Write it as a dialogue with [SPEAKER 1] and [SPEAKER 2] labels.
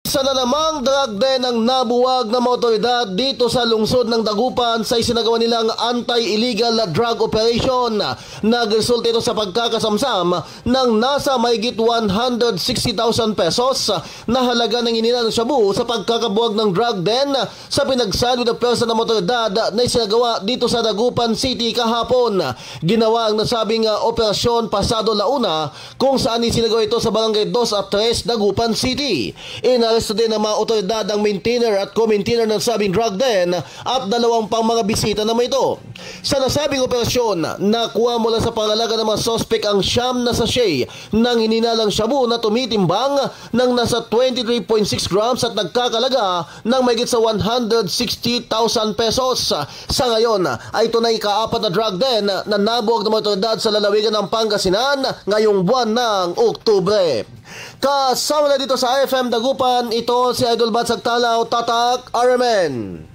[SPEAKER 1] Isa na namang drug den ang nabuwag ng mga otoridad dito sa lungsod ng Dagupan sa isinagawa nilang anti-illegal drug operation. Nagresulta ito sa pagkakasamsam ng nasa mahigit 160,000 pesos na halaga ng inilang shabu sa pagkakabuwag ng drug den sa pinagsalud ng pwersa ng mga otoridad na isinagawa dito sa Dagupan City kahapon. Ginawa ang nasabing operasyon pasado launa kung saan isinagawa ito sa barangay 2 at 3 Dagupan City. Inaresto din ng mga otoridad ang maintainer at co-maintainer ng sabing drug den at dalawang pang mga bisita naman ito. Sa nasabing operasyon, nakuha mula sa pangalaga ng mga sospek ang siyam na sachet ng hininalang shabu na tumitimbang ng nasa 23.6 grams at nagkakalaga ng mahigit sa 160,000 pesos. Sa ngayon ay ito na ikaapat na drug den na nabuwag ng mga otoridad sa lalawigan ng Pangasinan ngayong buwan ng Oktubre. Kasama na dito sa IFM Dagupan, ito si Idol Batsag Talaw, Tatak Aramen.